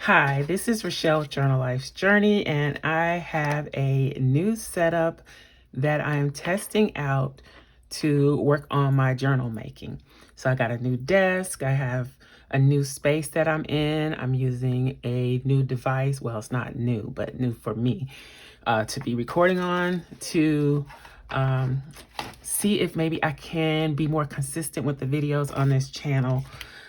Hi, this is Rachelle Journal Life's Journey, and I have a new setup that I am testing out to work on my journal making. So I got a new desk, I have a new space that I'm in. I'm using a new device. Well, it's not new, but new for me to be recording on, to see if maybe I can be more consistent with the videos on this channel,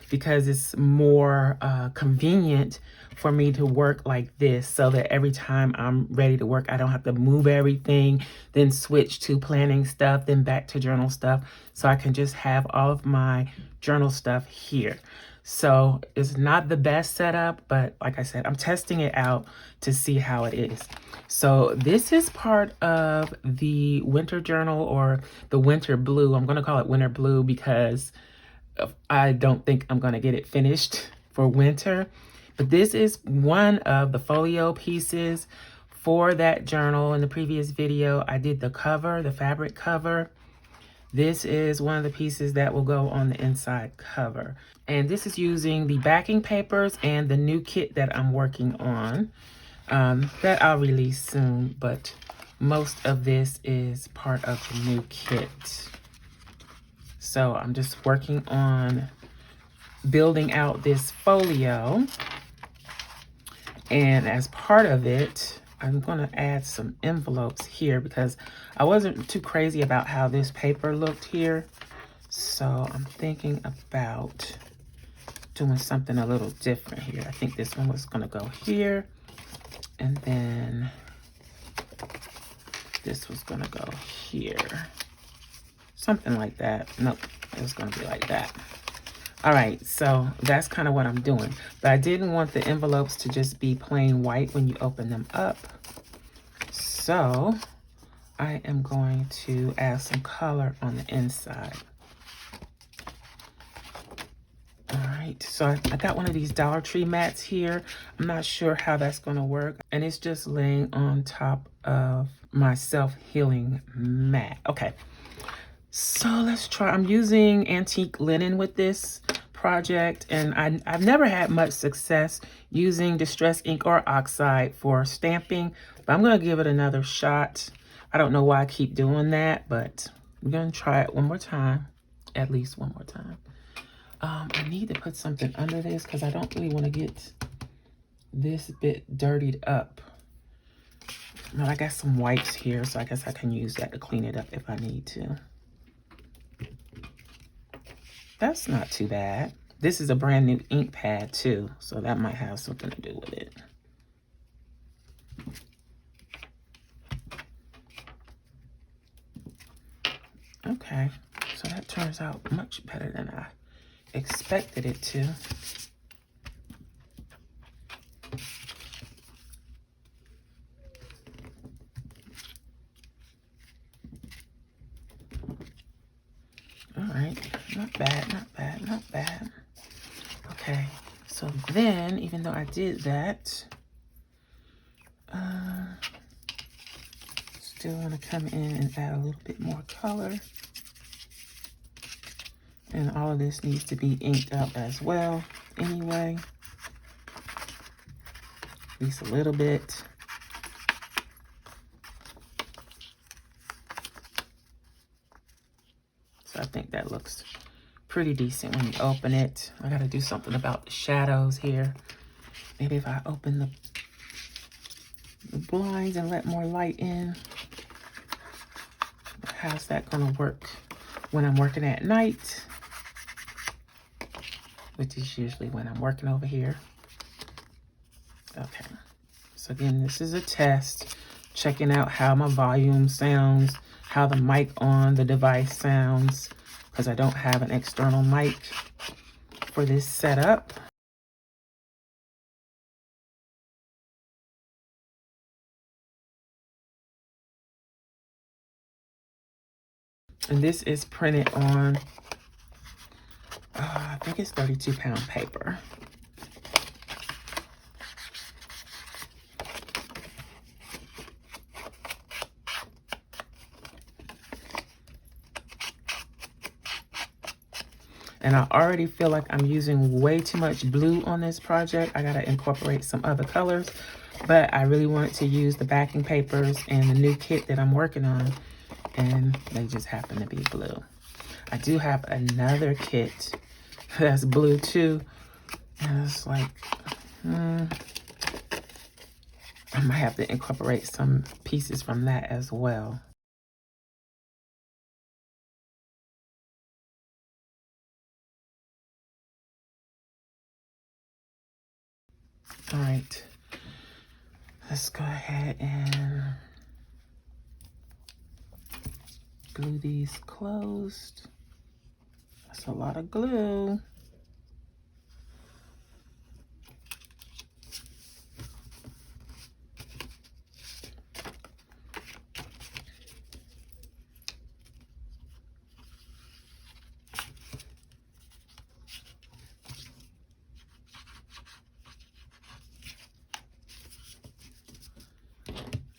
because it's more convenient for me to work like this, so that every time I'm ready to work, I don't have to move everything, then switch to planning stuff, then back to journal stuff. So I can just have all of my journal stuff here. So it's not the best setup, but like I said, I'm testing it out to see how it is. So this is part of the winter journal, or the winter blue. I'm going to call it winter blue because I don't think I'm going to get it finished for winter. But this is one of the folio pieces for that journal. In the previous video, I did the cover, the fabric cover. This is one of the pieces that will go on the inside cover. And this is using the backing papers and the new kit that I'm working on that I'll release soon. But most of this is part of the new kit. So I'm just working on building out this folio. And as part of it, I'm going to add some envelopes here because I wasn't too crazy about how this paper looked here. So I'm thinking about doing something a little different here. I think this one was going to go here. And then this was going to go here. Something like that. Nope, it was going to be like that. All right, so that's kind of what I'm doing. But I didn't want the envelopes to just be plain white when you open them up. So I am going to add some color on the inside. All right, so I got one of these Dollar Tree mats here. I'm not sure how that's going to work. And it's just laying on top of my self-healing mat. Okay. So let's try. I'm using antique linen with this project, and I've never had much success using distress ink or oxide for stamping, but I'm going to give it another shot. I don't know why I keep doing that, but we're going to try it one more time, at least one more time. I need to put something under this because I don't really want to get this bit dirtied up. But I got some wipes here, so I guess I can use that to clean it up if I need to. That's not too bad. This is a brand new ink pad too, so that might have something to do with it. Okay, so that turns out much better than I expected it to. All right, not bad, not bad, not bad. Okay, so then, even though I did that, still want to come in and add a little bit more color. And all of this needs to be inked up as well, anyway. At least a little bit. So I think that looks pretty decent when you open it. I got to do something about the shadows here. Maybe if I open the blinds and let more light in. How's that going to work when I'm working at night? Which is usually when I'm working over here. Okay. So again, this is a test. Checking out how my volume sounds, how the mic on the device sounds, because I don't have an external mic for this setup. And this is printed on, I think it's 32-pound paper. And I already feel like I'm using way too much blue on this project. I gotta incorporate some other colors, but I really wanted to use the backing papers and the new kit that I'm working on, and they just happen to be blue. I do have another kit that's blue too, and it's like, I might have to incorporate some pieces from that as well. All right, let's go ahead and glue these closed. That's a lot of glue.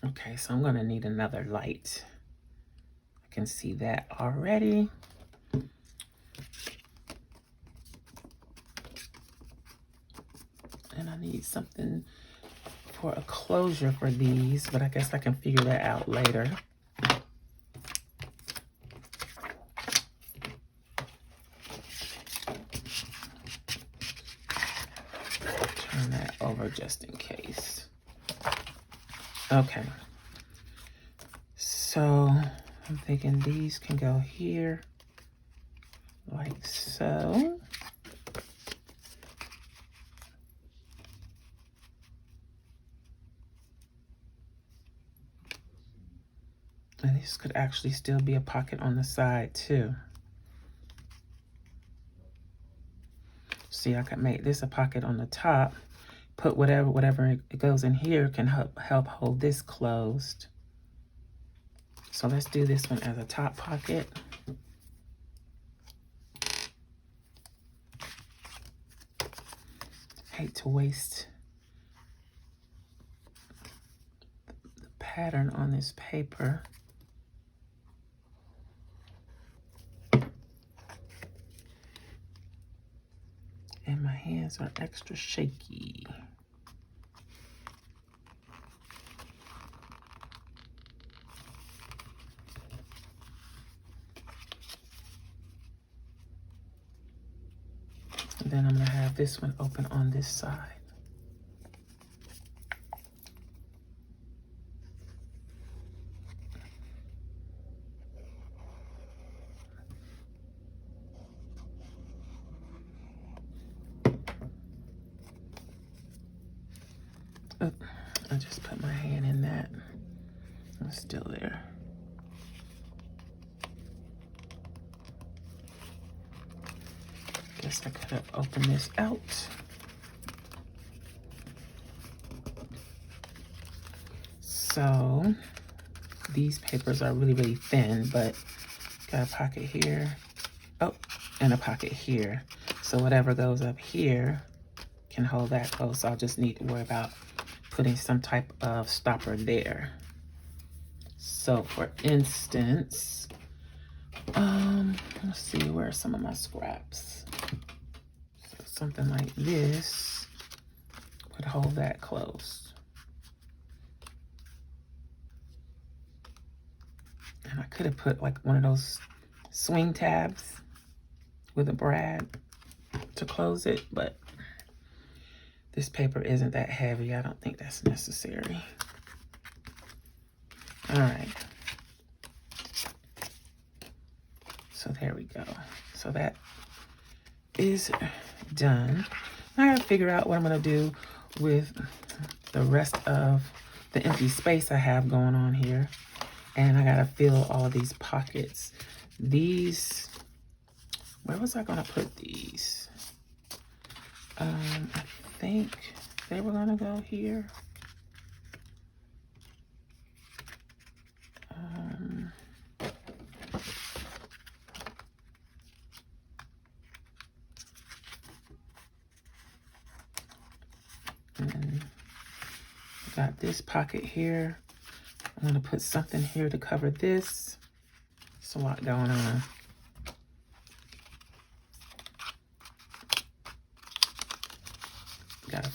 Okay, so I'm gonna need another light. I can see that already. And I need something for a closure for these, but I guess I can figure that out later. Turn that over just in case. Okay. So I'm thinking these can go here, like so. And this could actually still be a pocket on the side too. See, I could make this a pocket on the top, put whatever it goes in here can help hold this closed. So let's do this one as a top pocket. Hate to waste the pattern on this paper. And my hands are extra shaky. And then I'm gonna have this one open on this side. Oh, I just put my hand in that. It's still there. Guess I could have opened this out. So these papers are really, really thin, but got a pocket here. Oh, and a pocket here. So whatever goes up here can hold that close. So I'll just need to worry about putting some type of stopper there. So for instance, let's see, where are some of my scraps? So something like this would hold that closed. And I could have put like one of those swing tabs with a brad to close it, but this paper isn't that heavy. I don't think that's necessary. All right. So there we go. So that is done. Now I gotta figure out what I'm gonna do with the rest of the empty space I have going on here. And I gotta fill all of these pockets. These, where was I gonna put these? I think they were gonna go here. And got this pocket here. I'm gonna put something here to cover this. There's a lot going on.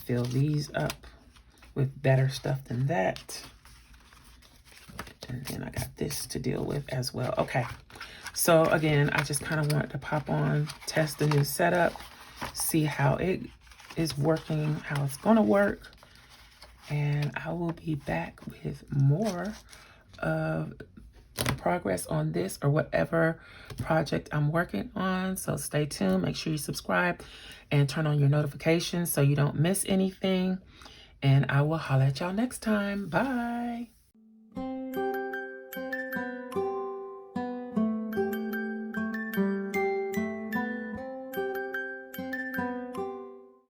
fill these up with better stuff than that. And then I got this to deal with as well. Okay, so again, I just kind of wanted to pop on, test the new setup, see how it is working, how it's gonna work. And I will be back with more of progress on this or whatever project I'm working on. So stay tuned, make sure you subscribe and turn on your notifications so you don't miss anything. And I will holler at y'all next time. Bye.